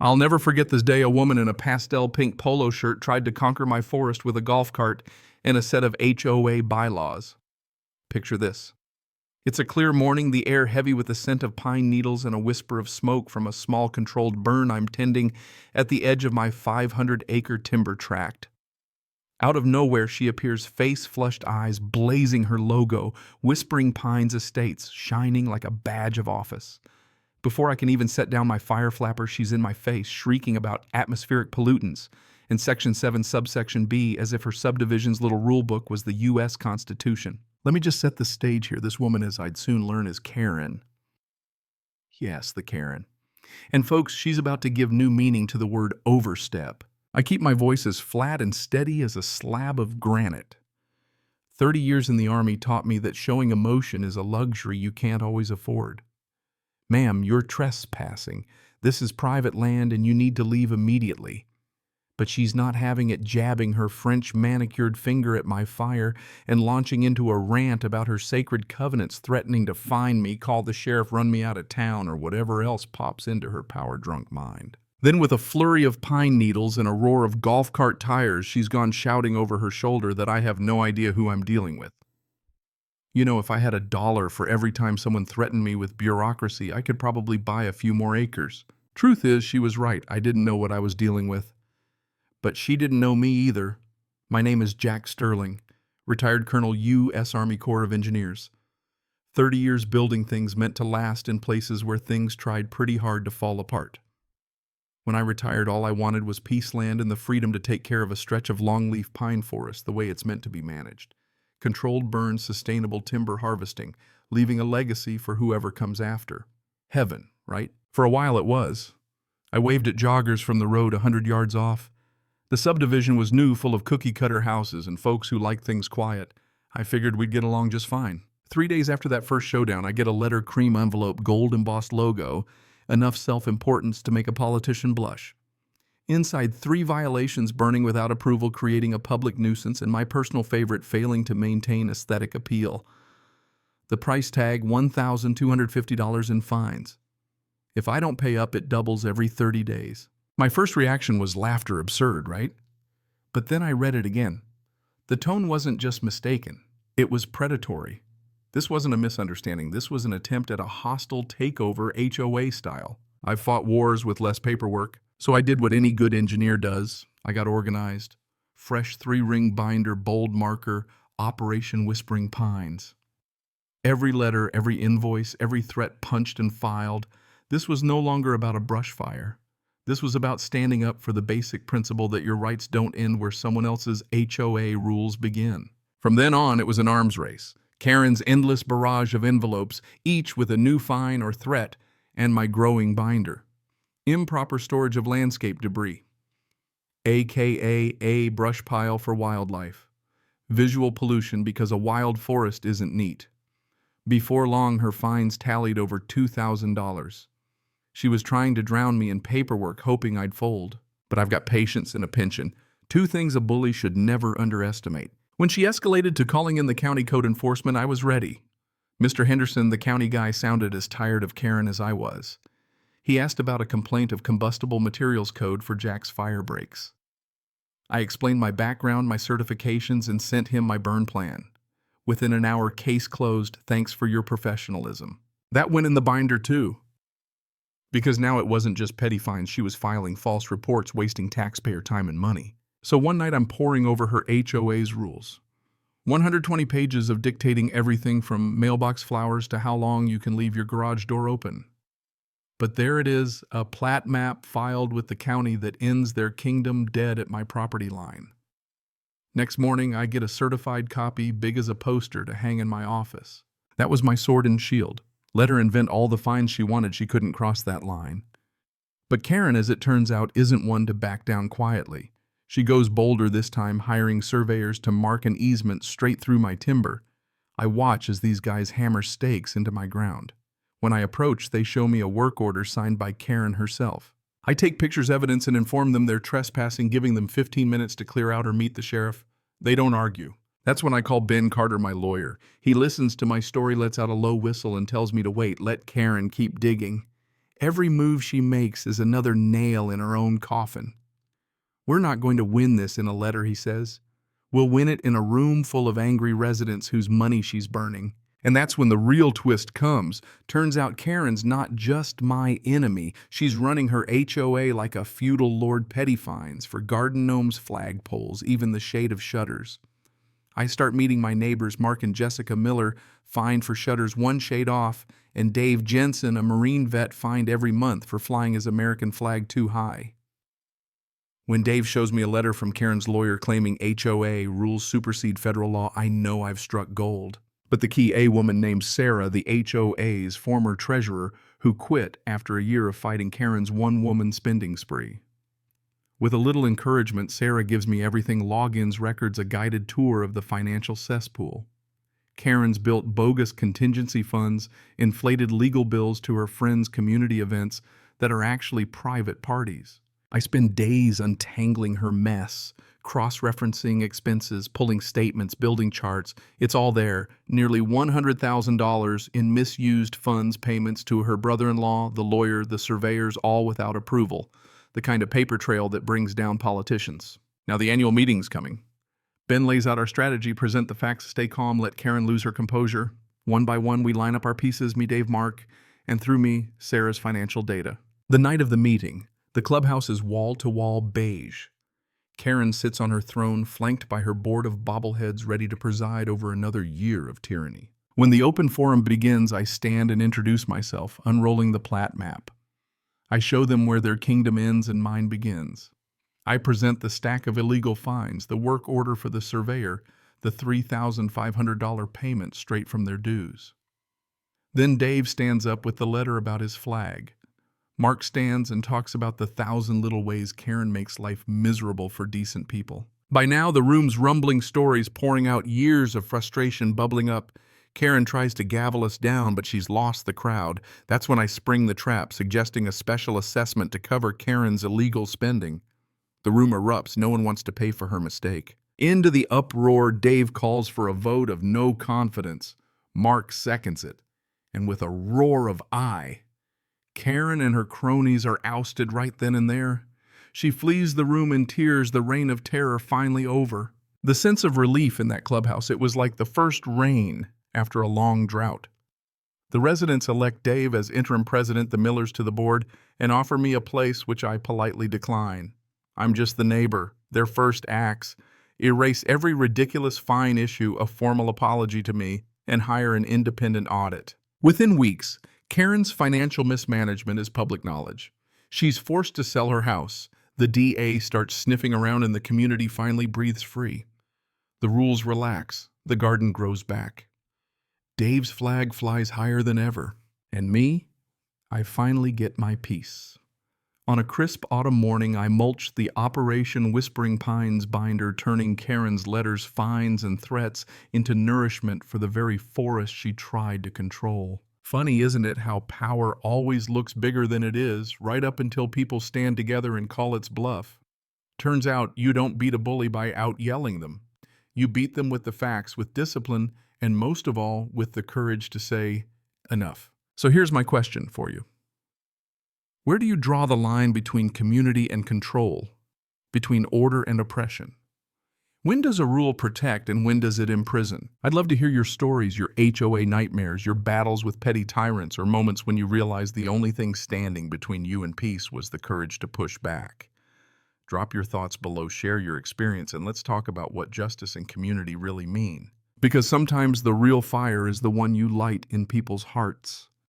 I'll never forget this day a woman in a pastel pink polo shirt tried to conquer my forest with a golf cart and a set of HOA bylaws. Picture this. It's a clear morning, the air heavy with the scent of pine needles and a whisper of smoke from a small controlled burn I'm tending at the edge of my 500-acre timber tract. Out of nowhere she appears, face-flushed eyes blazing her logo, Whispering Pines Estates, shining like a badge of office. Before I can even set down my fire flapper, she's in my face, shrieking about atmospheric pollutants and Section 7 subsection B as if her subdivision's little rulebook was the U.S. Constitution. Let me just set the stage here. This woman, as I'd soon learn, is Karen. Yes, the Karen. And folks, she's about to give new meaning to the word overstep. I keep my voice as flat and steady as a slab of granite. 30 years in the Army taught me that showing emotion is a luxury you can't always afford. Ma'am, you're trespassing. This is private land and you need to leave immediately. But she's not having it, jabbing her French manicured finger at my fire and launching into a rant about her sacred covenants, threatening to fine me, call the sheriff, run me out of town, or whatever else pops into her power-drunk mind. Then with a flurry of pine needles and a roar of golf cart tires, she's gone shouting over her shoulder that I have no idea who I'm dealing with. You know, if I had $1 for every time someone threatened me with bureaucracy, I could probably buy a few more acres. Truth is, she was right. I didn't know what I was dealing with. But she didn't know me either. My name is Jack Sterling, retired Colonel U.S. Army Corps of Engineers. 30 years building things meant to last in places where things tried pretty hard to fall apart. When I retired, all I wanted was peace land and the freedom to take care of a stretch of longleaf pine forest the way it's meant to be managed. Controlled burns, sustainable timber harvesting, leaving a legacy for whoever comes after. Heaven, right? For a while it was. I waved at joggers from the road 100 yards off. The subdivision was new, full of cookie-cutter houses and folks who liked things quiet. I figured we'd get along just fine. 3 days after that first showdown, I get a letter cream envelope, gold-embossed logo, enough self-importance to make a politician blush. Inside, 3 violations: burning without approval, creating a public nuisance, and my personal favorite, failing to maintain aesthetic appeal. The price tag, $1,250 in fines. If I don't pay up, it doubles every 30 days. My first reaction was laughter, absurd, right? But then I read it again. The tone wasn't just mistaken. It was predatory. This wasn't a misunderstanding. This was an attempt at a hostile takeover HOA style. I've fought wars with less paperwork, so I did what any good engineer does. I got organized. Fresh 3-ring binder, bold marker, Operation Whispering Pines. Every letter, every invoice, every threat punched and filed. This was no longer about a brush fire. This was about standing up for the basic principle that your rights don't end where someone else's HOA rules begin. From then on, it was an arms race. Karen's endless barrage of envelopes, each with a new fine or threat, and my growing binder. Improper storage of landscape debris, aka a brush pile for wildlife. Visual pollution because a wild forest isn't neat. Before long, her fines tallied over $2,000. She was trying to drown me in paperwork, hoping I'd fold. But I've got patience and a penchant. 2 things a bully should never underestimate. When she escalated to calling in the county code enforcement, I was ready. Mr. Henderson, the county guy, sounded as tired of Karen as I was. He asked about a complaint of combustible materials code for Jack's fire breaks. I explained my background, my certifications, and sent him my burn plan. Within an hour, case closed. Thanks for your professionalism. That went in the binder too. Because now it wasn't just petty fines, she was filing false reports, wasting taxpayer time and money. So one night I'm poring over her HOA's rules. 120 pages of dictating everything from mailbox flowers to how long you can leave your garage door open. But there it is, a plat map filed with the county that ends their kingdom dead at my property line. Next morning, I get a certified copy big as a poster to hang in my office. That was my sword and shield. Let her invent all the fines she wanted, she couldn't cross that line. But Karen, as it turns out, isn't one to back down quietly. She goes bolder this time, hiring surveyors to mark an easement straight through my timber. I watch as these guys hammer stakes into my ground. When I approach, they show me a work order signed by Karen herself. I take pictures, evidence, and inform them they're trespassing, giving them 15 minutes to clear out or meet the sheriff. They don't argue. That's when I call Ben Carter, my lawyer. He listens to my story, lets out a low whistle, and tells me to wait, let Karen keep digging. Every move she makes is another nail in her own coffin. "We're not going to win this in a letter," he says. "We'll win it in a room full of angry residents whose money she's burning." And that's when the real twist comes. Turns out Karen's not just my enemy. She's running her HOA like a feudal Lord Pettyfines for garden gnomes, flagpoles, even the shade of shutters. I start meeting my neighbors, Mark and Jessica Miller, fined for shutters one shade off, and Dave Jensen, a Marine vet, fined every month for flying his American flag too high. When Dave shows me a letter from Karen's lawyer claiming HOA rules supersede federal law, I know I've struck gold. But the key A woman named Sarah, the HOA's former treasurer, who quit after a year of fighting Karen's one-woman spending spree. With a little encouragement, Sarah gives me everything: logins, records, a guided tour of the financial cesspool. Karen's built bogus contingency funds, inflated legal bills to her friends' community events that are actually private parties. I spend days untangling her mess, cross-referencing expenses, pulling statements, building charts. It's all there. Nearly $100,000 in misused funds payments to her brother-in-law, the lawyer, the surveyors, all without approval. The kind of paper trail that brings down politicians. Now the annual meeting's coming. Ben lays out our strategy: present the facts, stay calm, let Karen lose her composure. One by one, we line up our pieces, me, Dave, Mark, and through me, Sarah's financial data. The night of the meeting, the clubhouse is wall-to-wall beige. Karen sits on her throne, flanked by her board of bobbleheads ready to preside over another year of tyranny. When the open forum begins, I stand and introduce myself, unrolling the plat map. I show them where their kingdom ends and mine begins. I present the stack of illegal fines, the work order for the surveyor, the $3,500 payment straight from their dues. Then Dave stands up with the letter about his flag. Mark stands and talks about the 1,000 little ways Karen makes life miserable for decent people. By now, the room's rumbling stories pouring out, years of frustration bubbling up. Karen tries to gavel us down, but she's lost the crowd. That's when I spring the trap, suggesting a special assessment to cover Karen's illegal spending. The room erupts. No one wants to pay for her mistake. Into the uproar, Dave calls for a vote of no confidence. Mark seconds it. And with a roar of aye, Karen and her cronies are ousted right then and there. She flees the room in tears, the reign of terror finally over. The sense of relief in that clubhouse, it was like the first rain after a long drought. The residents elect Dave as interim president, the Millers to the board, and offer me a place which I politely decline. I'm just the neighbor. Their first acts: erase every ridiculous fine, issue a formal apology to me, and hire an independent audit. Within weeks, Karen's financial mismanagement is public knowledge. She's forced to sell her house. The DA starts sniffing around and the community finally breathes free. The rules relax. The garden grows back. Dave's flag flies higher than ever. And me? I finally get my peace. On a crisp autumn morning, I mulched the Operation Whispering Pines binder, turning Karen's letters, fines, and threats into nourishment for the very forest she tried to control. Funny, isn't it, how power always looks bigger than it is, right up until people stand together and call its bluff. Turns out you don't beat a bully by out-yelling them. You beat them with the facts, with discipline, and most of all, with the courage to say, enough. So here's my question for you. Where do you draw the line between community and control, between order and oppression? When does a rule protect and when does it imprison? I'd love to hear your stories, your HOA nightmares, your battles with petty tyrants, or moments when you realized the only thing standing between you and peace was the courage to push back. Drop your thoughts below, share your experience, and let's talk about what justice and community really mean. Because sometimes the real fire is the one you light in people's hearts.